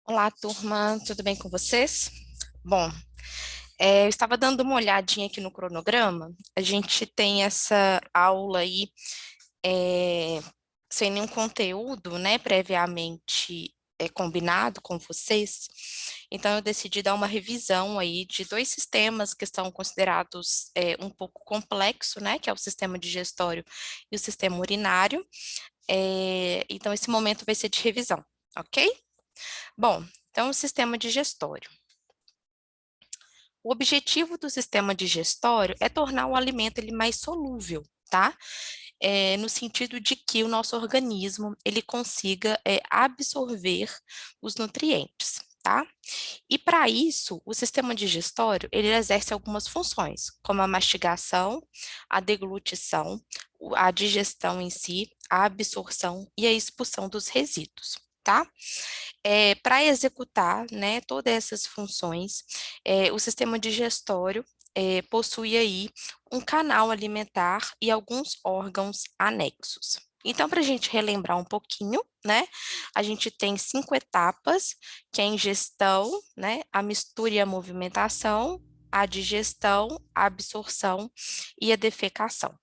Olá, turma, tudo bem com vocês? Bom, eu estava dando uma olhadinha aqui no cronograma. A gente tem essa aula aí é, sem nenhum conteúdo, né, previamente combinado com vocês. Então, eu decidi dar uma revisão aí de dois sistemas que estão considerados um pouco complexo, né, que é o sistema digestório e o sistema urinário. Então, esse momento vai ser de revisão, ok? Bom, então, o sistema digestório. O objetivo do sistema digestório é tornar o alimento ele mais solúvel, tá? No sentido de que o nosso organismo ele consiga absorver os nutrientes, tá? E para isso, o sistema digestório ele exerce algumas funções, como a mastigação, a deglutição, a digestão em si, a absorção e a expulsão dos resíduos. Tá? Para executar, né, todas essas funções, o sistema digestório possui aí um canal alimentar e alguns órgãos anexos. Então, para a gente relembrar um pouquinho, né, a gente tem 5 etapas, que é a ingestão, né, a mistura e a movimentação, a digestão, a absorção e a defecação.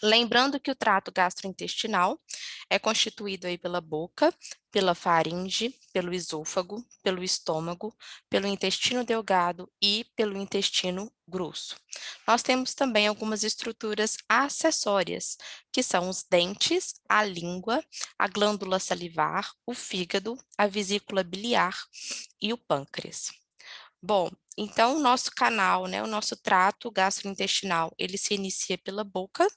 Lembrando que o trato gastrointestinal é constituído aí pela boca, pela faringe, pelo esôfago, pelo estômago, pelo intestino delgado e pelo intestino grosso. Nós temos também algumas estruturas acessórias, que são os dentes, a língua, a glândula salivar, o fígado, a vesícula biliar e o pâncreas. Bom, então o nosso canal, né, o nosso trato gastrointestinal, ele se inicia pela boca.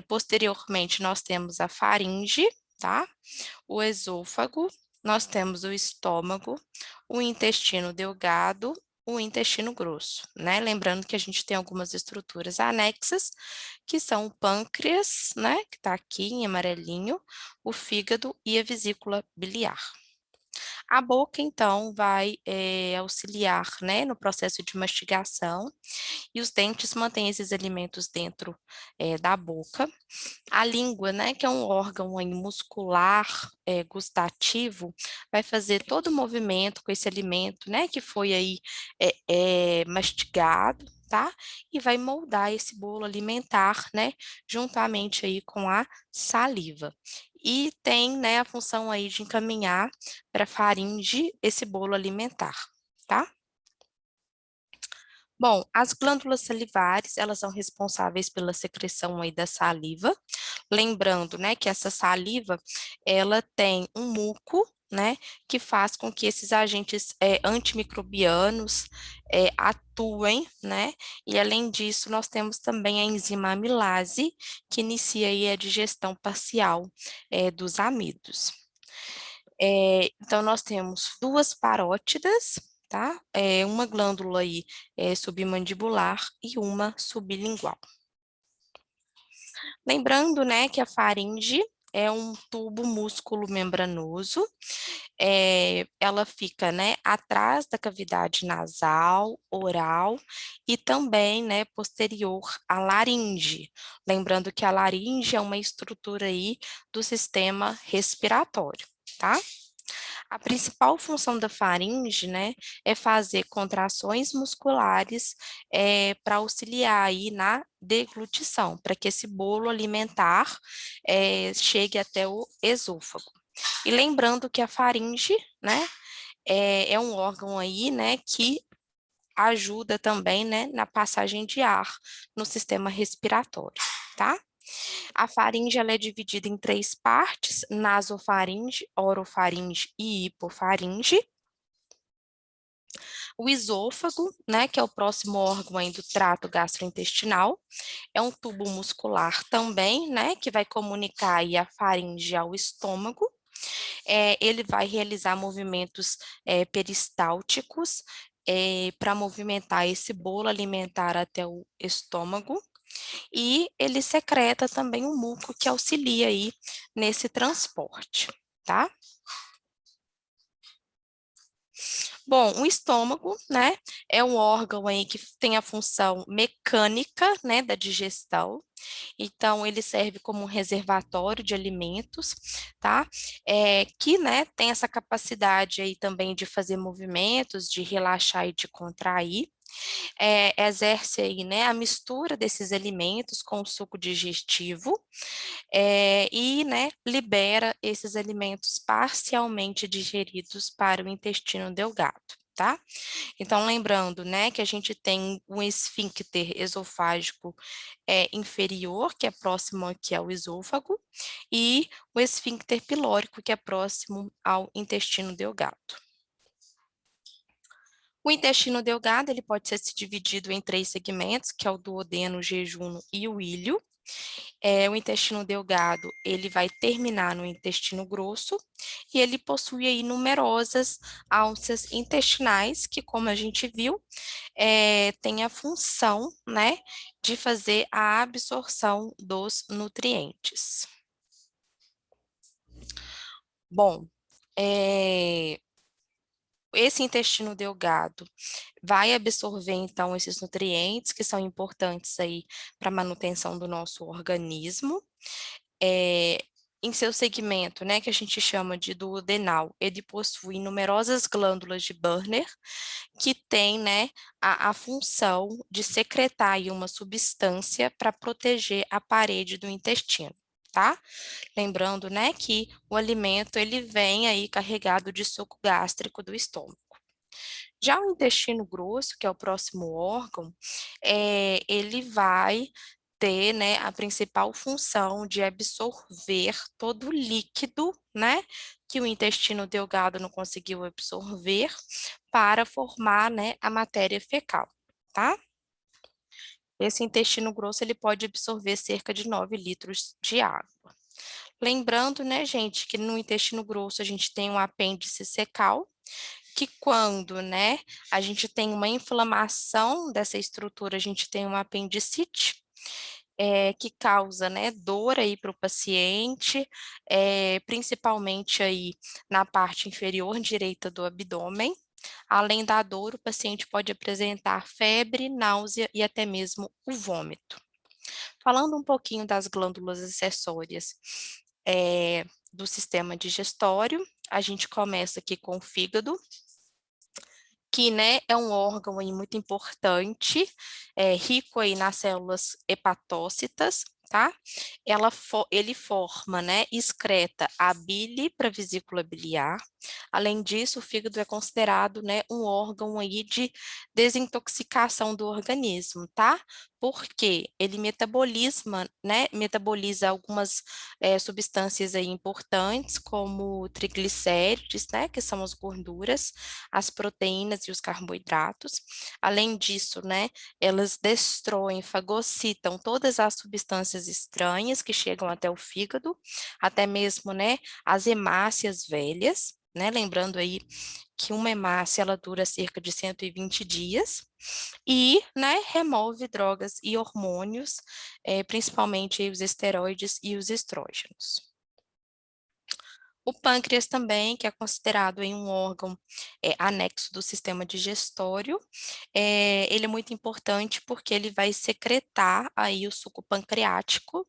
Posteriormente, nós temos a faringe, tá? O esôfago, nós temos o estômago, o intestino delgado, o intestino grosso, né? Lembrando que a gente tem algumas estruturas anexas, que são o pâncreas, né? Que está aqui em amarelinho, o fígado e a vesícula biliar. A boca, então, vai auxiliar, né, no processo de mastigação, e os dentes mantêm esses alimentos dentro da boca. A língua, né, que é um órgão aí muscular, gustativo, vai fazer todo o movimento com esse alimento, né, que foi aí mastigado, tá? E vai moldar esse bolo alimentar, né, juntamente aí com a saliva. E tem, né, a função aí de encaminhar para a faringe esse bolo alimentar, tá? Bom, as glândulas salivares, elas são responsáveis pela secreção aí da saliva. Lembrando, né, que essa saliva, ela tem um muco, né, que faz com que esses agentes antimicrobianos atuem, né, e além disso, nós temos também a enzima amilase, que inicia aí a digestão parcial dos amidos. Então, nós temos duas parótidas, tá? Uma glândula aí submandibular e uma sublingual. Lembrando, né, que a faringe é um tubo músculo membranoso, ela fica, né, atrás da cavidade nasal, oral e também, né, posterior à laringe. Lembrando que a laringe é uma estrutura aí do sistema respiratório, tá? A principal função da faringe, né, é fazer contrações musculares para auxiliar aí na deglutição, para que esse bolo alimentar chegue até o esôfago. E lembrando que a faringe, né, é um órgão aí, né, que ajuda também, né, na passagem de ar no sistema respiratório, tá? A faringe ela é dividida em 3 partes: nasofaringe, orofaringe e hipofaringe. O esôfago, né, que é o próximo órgão aí do trato gastrointestinal, é um tubo muscular também, né, que vai comunicar aí a faringe ao estômago. Ele vai realizar movimentos peristálticos para movimentar esse bolo alimentar até o estômago. E ele secreta também o muco que auxilia aí nesse transporte, tá? Bom, o estômago, né, é um órgão aí que tem a função mecânica, né, da digestão. Então, ele serve como um reservatório de alimentos, tá? Que, né, tem essa capacidade aí também de fazer movimentos, de relaxar e de contrair. Exerce aí, né, a mistura desses alimentos com o suco digestivo, e, né, libera esses alimentos parcialmente digeridos para o intestino delgado. Tá? Então, lembrando, né, que a gente tem um esfíncter esofágico inferior, que é próximo aqui ao esôfago, e o esfíncter pilórico, que é próximo ao intestino delgado. O intestino delgado, ele pode ser se dividido em três segmentos, que é o duodeno, o jejum e o ilho. O intestino delgado, ele vai terminar no intestino grosso e ele possui aí numerosas alças intestinais que, como a gente viu, tem a função, né, de fazer a absorção dos nutrientes. Bom, esse intestino delgado vai absorver, então, esses nutrientes que são importantes aí para a manutenção do nosso organismo. É, em seu segmento, né, que a gente chama de duodenal, ele possui numerosas glândulas de Börner, que tem, né, a função de secretar aí uma substância para proteger a parede do intestino, tá? Lembrando, né, que o alimento, ele vem aí carregado de suco gástrico do estômago. Já o intestino grosso, que é o próximo órgão, ele vai ter, né, a principal função de absorver todo o líquido, né, que o intestino delgado não conseguiu absorver para formar, né, a matéria fecal, tá? Esse intestino grosso, ele pode absorver cerca de 9 litros de água. Lembrando, né, gente, que no intestino grosso a gente tem um apêndice secal, que quando, né, a gente tem uma inflamação dessa estrutura, a gente tem uma apendicite, que causa, né, dor aí para o paciente, principalmente aí na parte inferior direita do abdômen. Além da dor, o paciente pode apresentar febre, náusea e até mesmo o vômito. Falando um pouquinho das glândulas acessórias, do sistema digestório, a gente começa aqui com o fígado, que, né, é um órgão aí muito importante, rico aí nas células hepatócitas, tá? Ele forma, né, excreta a bile para a vesícula biliar. Além disso, o fígado é considerado, né, um órgão aí de desintoxicação do organismo, tá? Porque ele metaboliza algumas substâncias aí importantes, como triglicérides, né, que são as gorduras, as proteínas e os carboidratos. Além disso, né, elas destroem, fagocitam todas as substâncias estranhas que chegam até o fígado, até mesmo, né, as hemácias velhas, né, lembrando aí que uma hemácia ela dura cerca de 120 dias e, né, remove drogas e hormônios, principalmente aí os esteroides e os estrógenos. O pâncreas também, que é considerado aí um órgão anexo do sistema digestório, ele é muito importante porque ele vai secretar aí o suco pancreático,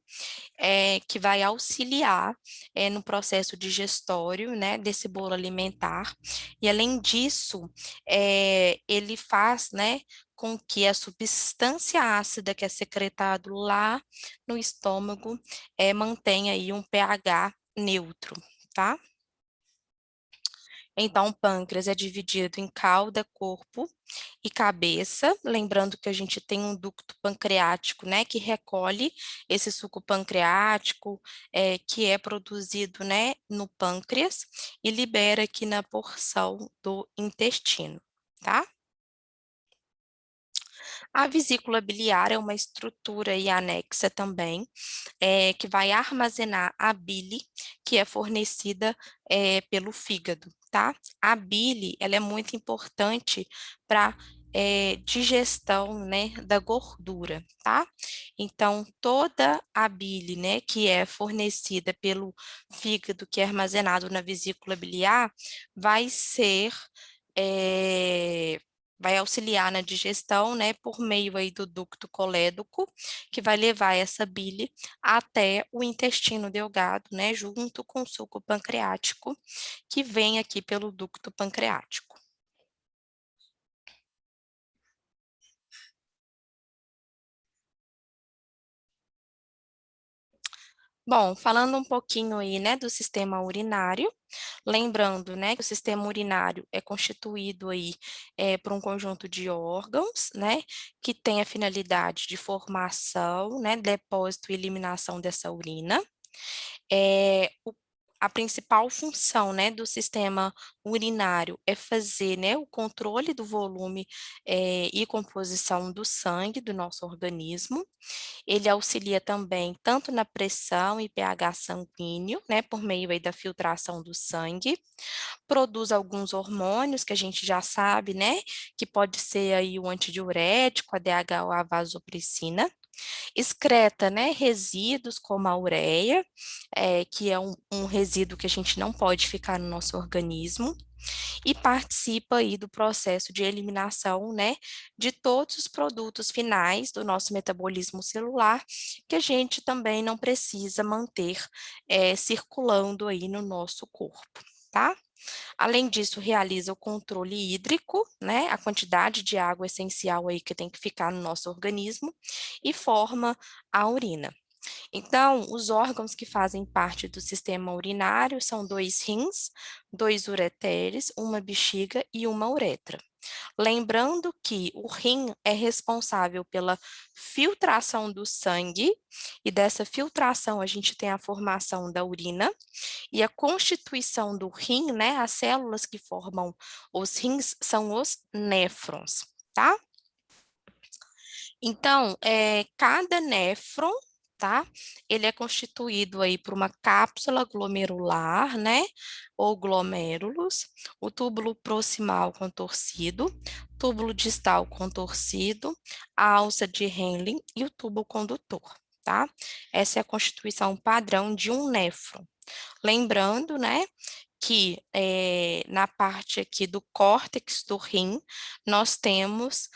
que vai auxiliar no processo digestório, né, desse bolo alimentar. E além disso, ele faz, né, com que a substância ácida que é secretado lá no estômago mantenha aí um pH neutro, tá? Então, o pâncreas é dividido em cauda, corpo e cabeça, lembrando que a gente tem um ducto pancreático, né, que recolhe esse suco pancreático, que é produzido, né, no pâncreas e libera aqui na porção do intestino, tá? A vesícula biliar é uma estrutura aí anexa também, que vai armazenar a bile que é fornecida pelo fígado, tá? A bile, ela é muito importante para digestão, né, da gordura, tá? Então, toda a bile, né, que é fornecida pelo fígado, que é armazenado na vesícula biliar, vai ser vai auxiliar na digestão, né, por meio aí do ducto colédoco, que vai levar essa bile até o intestino delgado, né, junto com o suco pancreático, que vem aqui pelo ducto pancreático. Bom, falando um pouquinho aí, né, do sistema urinário, lembrando, né, que o sistema urinário é constituído aí por um conjunto de órgãos, né, que tem a finalidade de formação, né, depósito e eliminação dessa urina. É, a principal função, né, do sistema urinário é fazer, né, o controle do volume e composição do sangue do nosso organismo. Ele auxilia também tanto na pressão e pH sanguíneo, né, por meio aí da filtração do sangue, produz alguns hormônios que a gente já sabe, né, que pode ser aí o antidiurético, a DHA ou a vasopressina, excreta, né, resíduos como a ureia, que é um resíduo que a gente não pode ficar no nosso organismo, e participa aí do processo de eliminação, né, de todos os produtos finais do nosso metabolismo celular, que a gente também não precisa manter circulando aí no nosso corpo, tá? Além disso, realiza o controle hídrico, né, a quantidade de água essencial aí que tem que ficar no nosso organismo, e forma a urina. Então, os órgãos que fazem parte do sistema urinário são dois rins, dois ureteres, uma bexiga e uma uretra. Lembrando que o rim é responsável pela filtração do sangue, e dessa filtração a gente tem a formação da urina, e a constituição do rim, né, as células que formam os rins são os néfrons, tá? Então, cada néfron, tá? Ele é constituído aí por uma cápsula glomerular, né? Ou glomérulos, o túbulo proximal contorcido, túbulo distal contorcido, a alça de Henle e o tubo condutor, tá? Essa é a constituição padrão de um néfron. Lembrando, né, que na parte aqui do córtex do rim, nós temos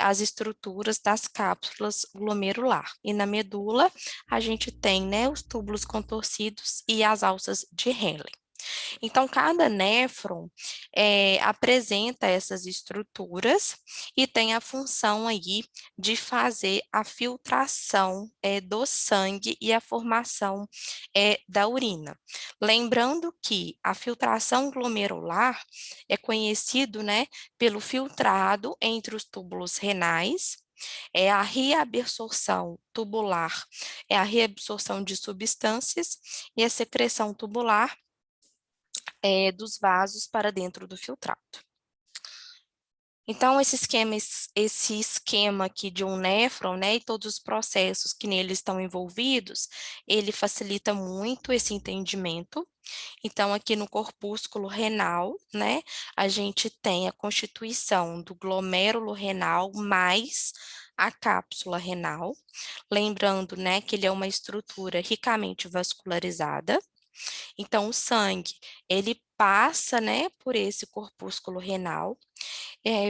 as estruturas das cápsulas glomerular. E na medula, a gente tem, né, os túbulos contorcidos e as alças de Henle. Então, cada néfron apresenta essas estruturas e tem a função aí de fazer a filtração do sangue e a formação da urina. Lembrando que a filtração glomerular é conhecido, né, pelo filtrado entre os túbulos renais, é a reabsorção tubular, é a reabsorção de substâncias e a secreção tubular dos vasos para dentro do filtrado. Então, esse esquema aqui de um néfron, né, e todos os processos que nele estão envolvidos, ele facilita muito esse entendimento. Então, aqui no corpúsculo renal, né, a gente tem a constituição do glomérulo renal mais a cápsula renal, lembrando, né, que ele é uma estrutura ricamente vascularizada. Então, o sangue, ele passa, né, por esse corpúsculo renal,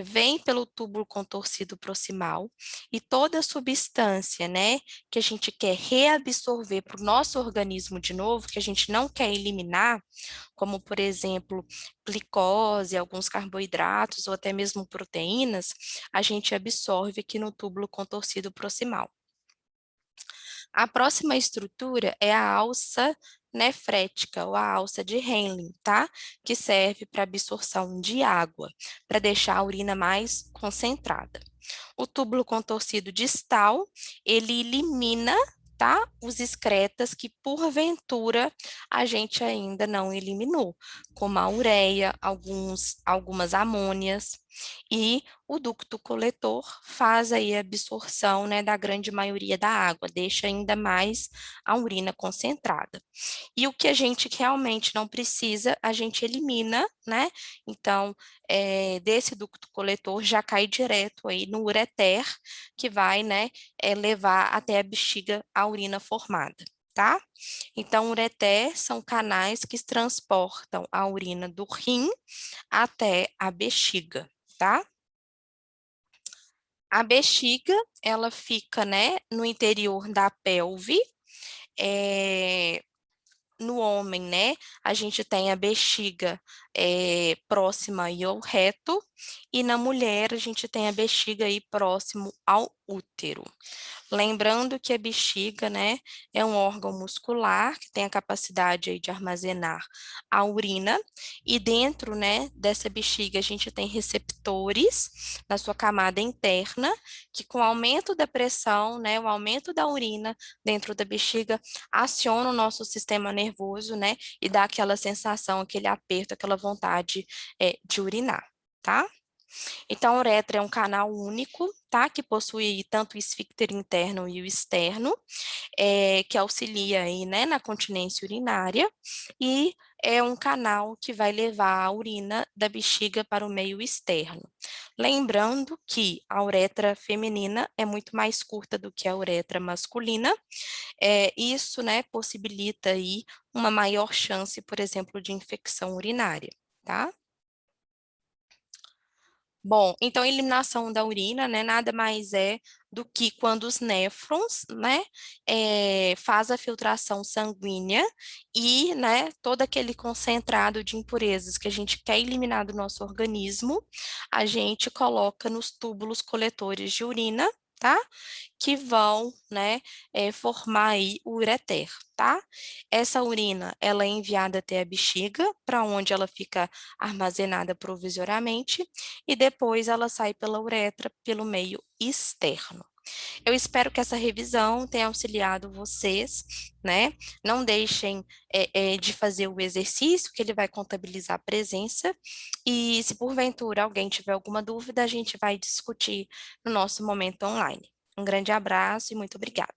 vem pelo túbulo contorcido proximal, e toda substância, né, que a gente quer reabsorver para o nosso organismo de novo, que a gente não quer eliminar, como, por exemplo, glicose, alguns carboidratos ou até mesmo proteínas, a gente absorve aqui no túbulo contorcido proximal. A próxima estrutura é a alça nefrética, ou a alça de Henle, tá? Que serve para absorção de água, para deixar a urina mais concentrada. O túbulo contorcido distal, ele elimina, tá? Os excretas que, porventura, a gente ainda não eliminou, como a ureia, algumas amônias, e o ducto coletor faz aí a absorção, né, da grande maioria da água, deixa ainda mais a urina concentrada. E o que a gente realmente não precisa, a gente elimina, né? Então, desse ducto coletor já cai direto aí no ureter, que vai, né, levar até a bexiga a urina formada, tá? Então, ureter são canais que transportam a urina do rim até a bexiga, tá? A bexiga, ela fica, né, no interior da pelve, é, no homem, né, a gente tem a bexiga próxima aí ao reto, e na mulher a gente tem a bexiga aí próximo ao útero. Lembrando que a bexiga, né, é um órgão muscular que tem a capacidade aí de armazenar a urina, e dentro, né, dessa bexiga a gente tem receptores na sua camada interna, que com o aumento da pressão, né, o aumento da urina dentro da bexiga, aciona o nosso sistema nervoso, né, e dá aquela sensação, aquele aperto, aquela vontade de urinar, tá? Então, a uretra é um canal único, tá? Que possui tanto o esfíncter interno e o externo, que auxilia aí, né, na continência urinária, e é um canal que vai levar a urina da bexiga para o meio externo. Lembrando que a uretra feminina é muito mais curta do que a uretra masculina, isso, né, possibilita aí uma maior chance, por exemplo, de infecção urinária, tá? Bom, então a eliminação da urina, né, nada mais é do que quando os néfrons, né, faz a filtração sanguínea e, né, todo aquele concentrado de impurezas que a gente quer eliminar do nosso organismo, a gente coloca nos túbulos coletores de urina, tá? Que vão, né, formar aí o ureter, tá? Essa urina, ela é enviada até a bexiga, para onde ela fica armazenada provisoriamente, e depois ela sai pela uretra pelo meio externo. Eu espero que essa revisão tenha auxiliado vocês, né? Não deixem de fazer o exercício, que ele vai contabilizar a presença. E se porventura alguém tiver alguma dúvida, a gente vai discutir no nosso momento online. Um grande abraço e muito obrigada.